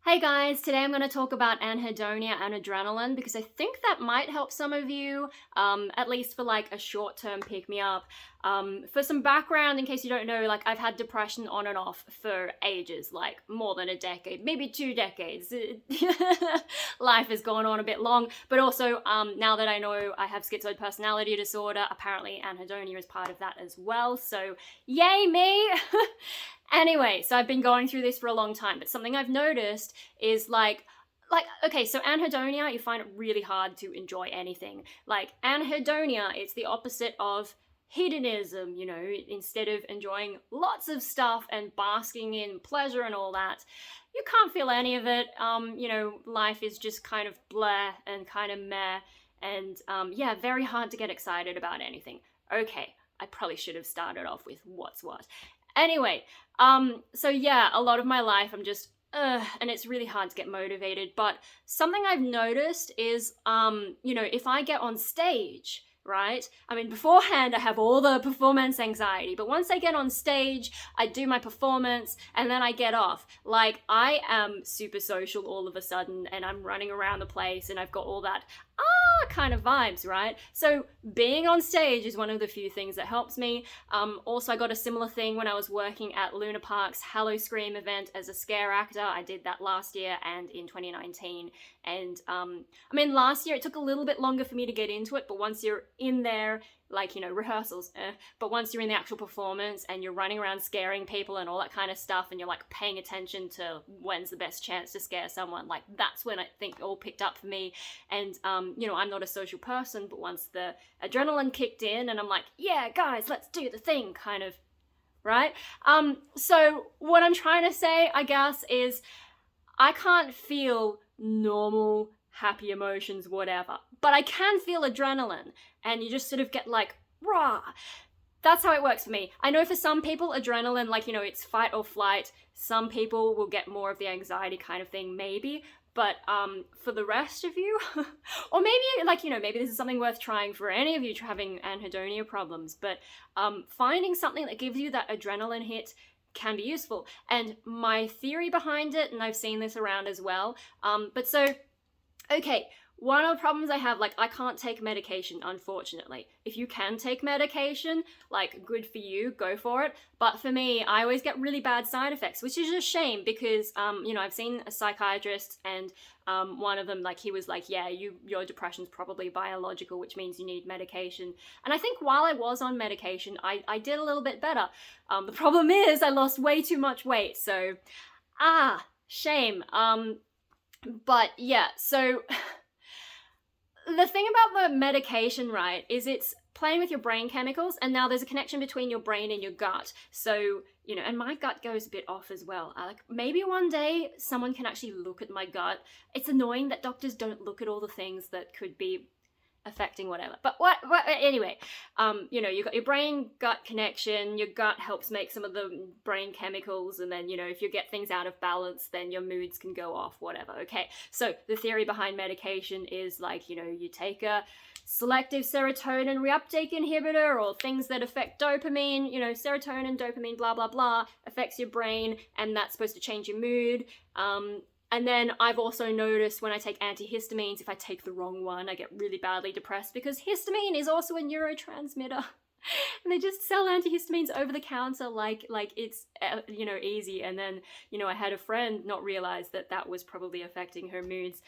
Hey guys, today I'm going to talk about anhedonia and adrenaline because I think that might help some of you, at least for like a short-term pick-me-up. For some background, in case you don't know, like I've had depression on and off for ages, like more than a decade, maybe 2 decades. Life has gone on a bit long, but also now that I know I have schizoid personality disorder, apparently anhedonia is part of that as well, so yay me! Anyway, so I've been going through this for a long time, but something I've noticed is okay, so anhedonia, you find it really hard to enjoy anything. Like anhedonia, it's the opposite of hedonism, you know, instead of enjoying lots of stuff and basking in pleasure and all that, you can't feel any of it. Life is just kind of blah and kind of meh, and yeah, very hard to get excited about anything. Okay, I probably should have started off with what's what. Anyway, so yeah, a lot of my life I'm just, and it's really hard to get motivated, but something I've noticed is, if I get on stage, right? I mean, beforehand I have all the performance anxiety, but once I get on stage, I do my performance and then I get off. Like, I am super social all of a sudden and I'm running around the place and I've got all that kind of vibes, right? So being on stage is one of the few things that helps me. Also, I got a similar thing when I was working at Luna Park's Hallow Scream event as a scare actor. I did that last year and in 2019. And last year it took a little bit longer for me to get into it, but once you're in there, like, rehearsals, but once you're in the actual performance and you're running around scaring people and all that kind of stuff, and you're like paying attention to when's the best chance to scare someone, like that's when I think it all picked up for me. And I'm not a social person, but once the adrenaline kicked in and I'm like, yeah guys, let's do the thing, kind of, right? So what I'm trying to say, I guess, is I can't feel normal happy emotions, whatever, but I can feel adrenaline, and you just sort of get like, rah. That's how it works for me. I know for some people, adrenaline, it's fight or flight. Some people will get more of the anxiety kind of thing, maybe, but for the rest of you, or maybe, maybe this is something worth trying for any of you having anhedonia problems, but finding something that gives you that adrenaline hit can be useful. And my theory behind it, and I've seen this around as well, okay, one of the problems I have, I can't take medication, unfortunately. If you can take medication, good for you, go for it. But for me, I always get really bad side effects, which is a shame because, I've seen a psychiatrist, and one of them, he was like, yeah, your depression's probably biological, which means you need medication. And I think while I was on medication, I did a little bit better. The problem is I lost way too much weight, so, shame. But yeah, so the thing about the medication, right, is it's playing with your brain chemicals, and now there's a connection between your brain and your gut. So, and my gut goes a bit off as well. Maybe one day someone can actually look at my gut. It's annoying that doctors don't look at all the things that could be affecting whatever. But anyway, you got your brain gut connection. Your gut helps make some of the brain chemicals, and then, if you get things out of balance, then your moods can go off, whatever. Okay, so the theory behind medication is you take a selective serotonin reuptake inhibitor, or things that affect dopamine, serotonin, dopamine, blah blah blah, affects your brain, and that's supposed to change your mood. And then I've also noticed when I take antihistamines, if I take the wrong one, I get really badly depressed, because histamine is also a neurotransmitter. And they just sell antihistamines over the counter like it's, easy. And then, I had a friend not realize that was probably affecting her moods.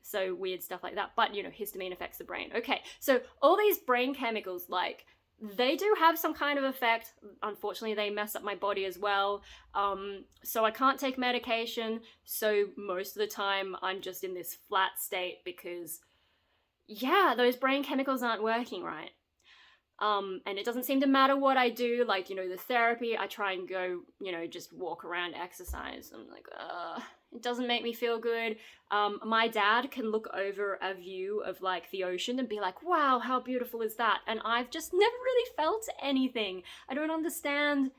So weird stuff like that. But, histamine affects the brain. Okay, so all these brain chemicals, they do have some kind of effect. Unfortunately, they mess up my body as well. So I can't take medication. So most of the time I'm just in this flat state because, yeah, those brain chemicals aren't working right. And it doesn't seem to matter what I do, the therapy, I try and go, just walk around, exercise. I'm like, it doesn't make me feel good. My dad can look over a view of the ocean and be like, wow, how beautiful is that? And I've just never really felt anything. I don't understand.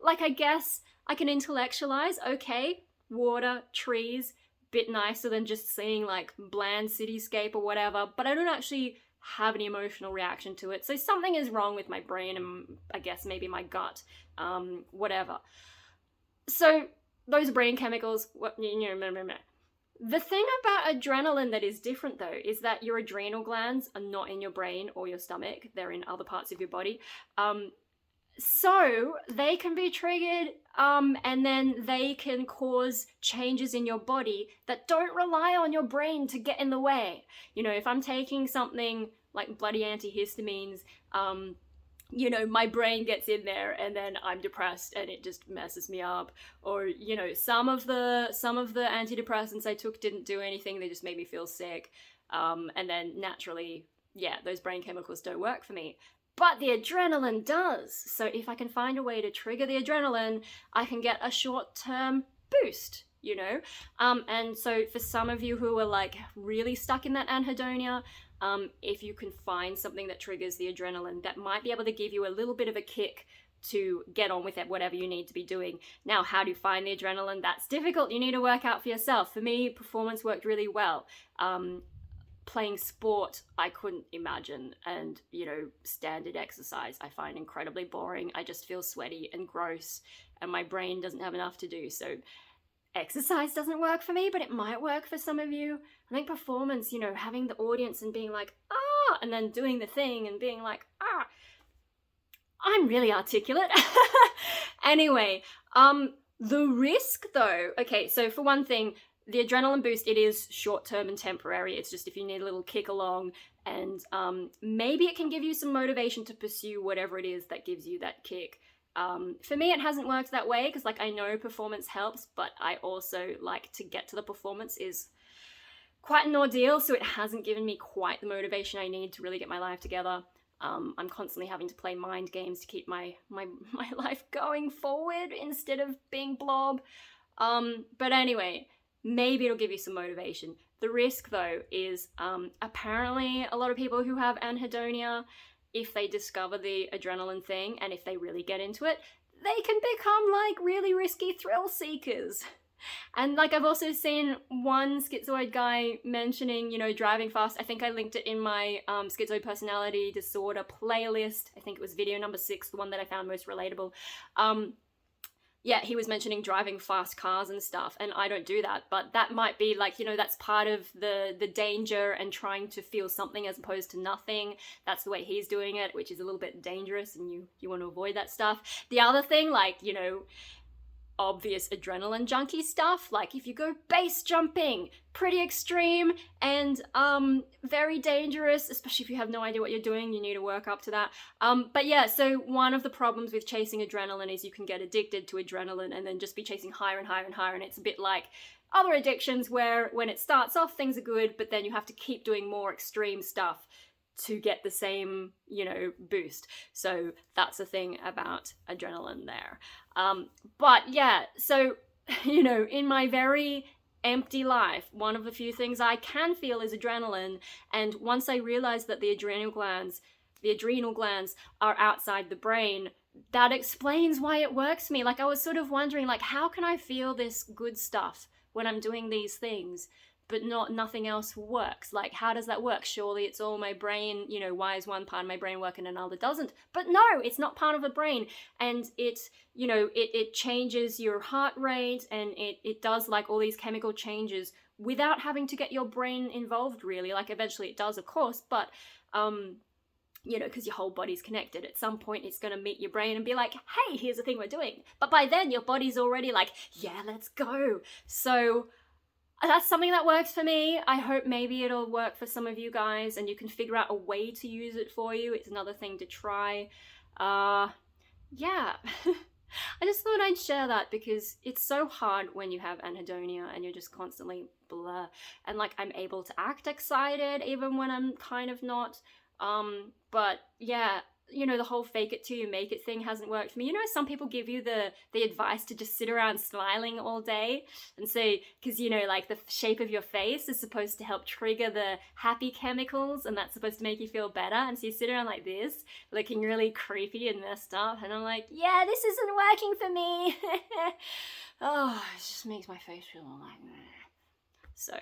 I guess I can intellectualize, okay, water, trees, bit nicer than just seeing bland cityscape or whatever, but I don't actually have any emotional reaction to it. So something is wrong with my brain, and I guess maybe my gut, whatever. So those brain chemicals, the thing about adrenaline that is different though is that your adrenal glands are not in your brain or your stomach, they're in other parts of your body. So they can be triggered, and then they can cause changes in your body that don't rely on your brain to get in the way. You know, if I'm taking something like bloody antihistamines, my brain gets in there and then I'm depressed and it just messes me up. Or, some of the antidepressants I took didn't do anything, they just made me feel sick. And then naturally, those brain chemicals don't work for me. But the adrenaline does. So if I can find a way to trigger the adrenaline, I can get a short-term boost, And so for some of you who are like really stuck in that anhedonia, if you can find something that triggers the adrenaline, that might be able to give you a little bit of a kick to get on with it, whatever you need to be doing. Now, how do you find the adrenaline? That's difficult. You need to work out for yourself. For me, performance worked really well. Playing sport, I couldn't imagine, and standard exercise I find incredibly boring. I just feel sweaty and gross, and my brain doesn't have enough to do. So exercise doesn't work for me, but it might work for some of you. I think performance, having the audience and being like, ah, and then doing the thing and being like, ah. I'm really articulate. Anyway, the risk though, okay, so for one thing, the adrenaline boost, it is short-term and temporary. It's just if you need a little kick along, and maybe it can give you some motivation to pursue whatever it is that gives you that kick. For me, it hasn't worked that way because, I know performance helps, but I also like to get to the performance is quite an ordeal, so it hasn't given me quite the motivation I need to really get my life together. I'm constantly having to play mind games to keep my life going forward instead of being blob. But anyway, maybe it'll give you some motivation. The risk, though, is apparently a lot of people who have anhedonia, if they discover the adrenaline thing and if they really get into it, they can become really risky thrill seekers. And I've also seen one schizoid guy mentioning, driving fast. I think I linked it in my schizoid personality disorder playlist. I think it was video number 6, the one that I found most relatable. He was mentioning driving fast cars and stuff, and I don't do that, but that might be that's part of the danger and trying to feel something as opposed to nothing. That's the way he's doing it, which is a little bit dangerous, and you want to avoid that stuff. The other thing, obvious adrenaline junkie stuff, if you go base jumping, pretty extreme and very dangerous, especially if you have no idea what you're doing. You need to work up to that. So one of the problems with chasing adrenaline is you can get addicted to adrenaline and then just be chasing higher and higher and higher, and it's a bit like other addictions where when it starts off things are good, but then you have to keep doing more extreme stuff to get the same, boost. So that's the thing about adrenaline there. So, in my very empty life, one of the few things I can feel is adrenaline. And once I realized that the adrenal glands are outside the brain, that explains why it works for me. I was sort of wondering, how can I feel this good stuff when I'm doing these things, but nothing else works? How does that work? Surely it's all my brain, why is one part of my brain working and another doesn't? But no, it's not part of the brain. And it's, it changes your heart rate, and it does all these chemical changes without having to get your brain involved, really. Eventually it does, of course, but, because your whole body's connected. At some point it's going to meet your brain and be like, hey, here's the thing we're doing. But by then your body's already yeah, let's go. So that's something that works for me. I hope maybe it'll work for some of you guys and you can figure out a way to use it for you. It's another thing to try. I just thought I'd share that because it's so hard when you have anhedonia and you're just constantly blah. And I'm able to act excited even when I'm kind of not. But yeah, the whole fake it till you make it thing hasn't worked for me. Some people give you the advice to just sit around smiling all day and say, because the shape of your face is supposed to help trigger the happy chemicals, and that's supposed to make you feel better. And so you sit around like this, looking really creepy and messed up, and I'm like, yeah, this isn't working for me. Oh, it just makes my face feel like that. So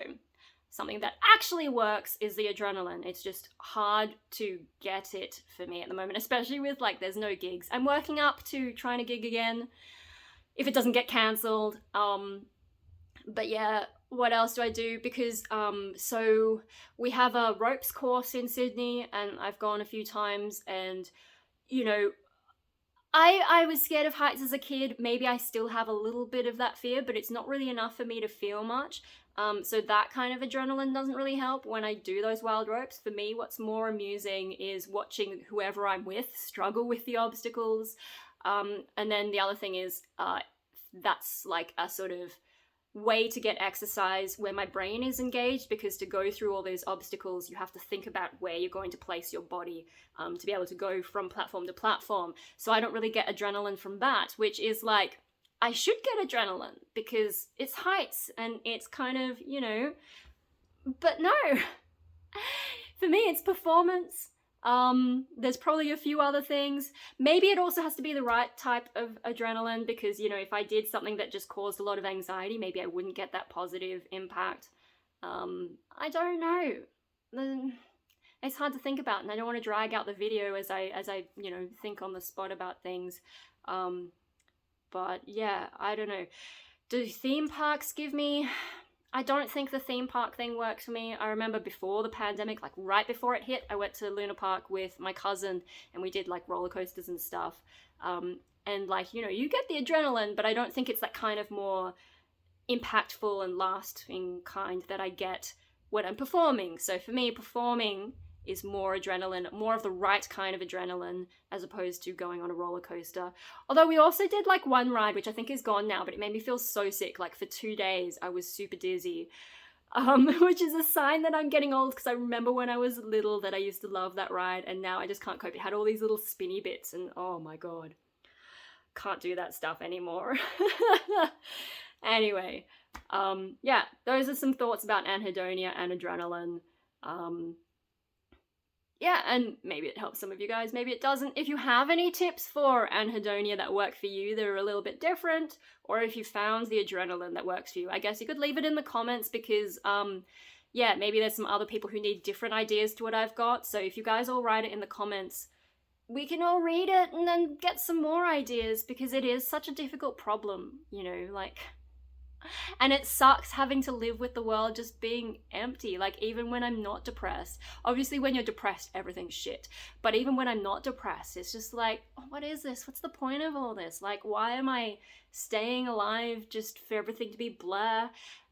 something that actually works is the adrenaline. It's just hard to get it for me at the moment, especially with there's no gigs. I'm working up to trying to gig again. if it doesn't get cancelled. But yeah, what else do I do? Because so we have a ropes course in Sydney, and I've gone a few times, and you know, I was scared of heights as a kid. Maybe I still have a little bit of that fear, but it's not really enough for me to feel much. So that kind of adrenaline doesn't really help when I do those wild ropes. For me, what's more amusing is watching whoever I'm with struggle with the obstacles. And then the other thing is, that's like a sort of way to get exercise where my brain is engaged, because to go through all those obstacles you have to think about where you're going to place your body, to be able to go from platform to platform. So I don't really get adrenaline from that, which is like, I should get adrenaline because it's heights and it's kind of, but no. For me it's performance. There's probably a few other things. Maybe it also has to be the right type of adrenaline, because, if I did something that just caused a lot of anxiety, maybe I wouldn't get that positive impact. I don't know. It's hard to think about, and I don't want to drag out the video as I think on the spot about things. But yeah, I don't know. Do theme parks give me... I don't think the theme park thing works for me. I remember before the pandemic, like right before it hit, I went to Luna Park with my cousin and we did like roller coasters and stuff. And like, you get the adrenaline, but I don't think it's that kind of more impactful and lasting kind that I get when I'm performing. So for me, performing is more adrenaline, more of the right kind of adrenaline, as opposed to going on a roller coaster. Although we also did like one ride, which I think is gone now, but it made me feel so sick. Like for 2 days, I was super dizzy, which is a sign that I'm getting old, because I remember when I was little that I used to love that ride, and now I just can't cope. It had all these little spinny bits, and oh my god, can't do that stuff anymore. Anyway, yeah, those are some thoughts about anhedonia and adrenaline. Yeah, and maybe it helps some of you guys, maybe it doesn't. If you have any tips for anhedonia that work for you that are a little bit different, or if you found the adrenaline that works for you, I guess you could leave it in the comments, because, yeah, maybe there's some other people who need different ideas to what I've got. So if you guys all write it in the comments, we can all read it and then get some more ideas, because it is such a difficult problem, like... And it sucks having to live with the world just being empty, like even when I'm not depressed. Obviously when you're depressed, everything's shit. But even when I'm not depressed, it's just like, oh, what is this? What's the point of all this? Like, why am I staying alive just for everything to be blur?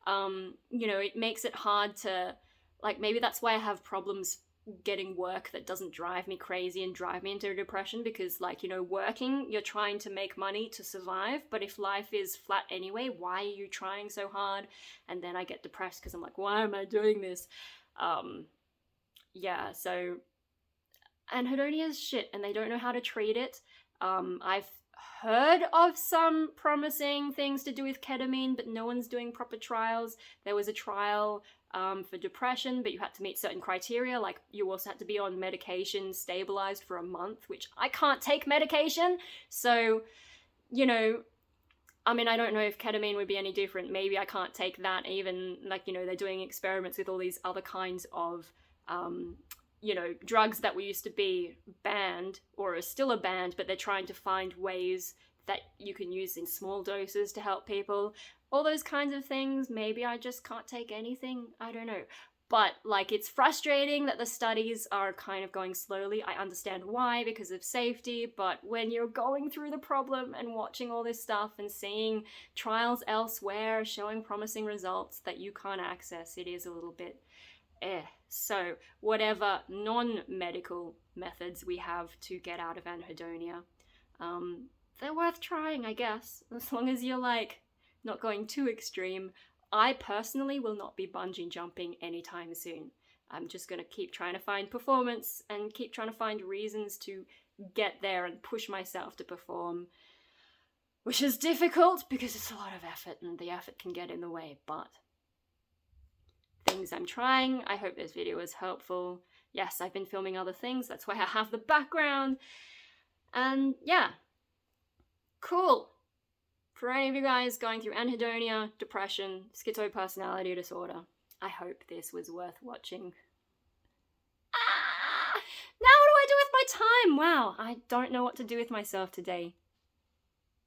It makes it hard to, like, maybe that's why I have problems getting work that doesn't drive me crazy and drive me into depression, because like, working, you're trying to make money to survive, but if life is flat anyway, why are you trying so hard? And then I get depressed because I'm like, why am I doing this? Yeah, so anhedonia is shit and they don't know how to treat it. I've heard of some promising things to do with ketamine, but no one's doing proper trials. There was a trial for depression, but you had to meet certain criteria, like you also had to be on medication stabilized for a month, which I can't take medication. So, I mean, I don't know if ketamine would be any different. Maybe I can't take that even, like, they're doing experiments with all these other kinds of, drugs that we used to be banned or are still banned, but they're trying to find ways that you can use in small doses to help people. All those kinds of things. Maybe I just can't take anything. I don't know. But, like, it's frustrating that the studies are kind of going slowly. I understand why, because of safety, but when you're going through the problem and watching all this stuff and seeing trials elsewhere showing promising results that you can't access, it is a little bit So, whatever non-medical methods we have to get out of anhedonia, they're worth trying, I guess, as long as you're, like, not going too extreme. I personally will not be bungee jumping anytime soon. I'm just going to keep trying to find performance and keep trying to find reasons to get there and push myself to perform, which is difficult because it's a lot of effort and the effort can get in the way, but things I'm trying. I hope this video was helpful. Yes, I've been filming other things, that's why I have the background. And yeah, cool. For any of you guys going through anhedonia, depression, schizopersonality disorder, I hope this was worth watching. Now what do I do with my time? Wow, I don't know what to do with myself today.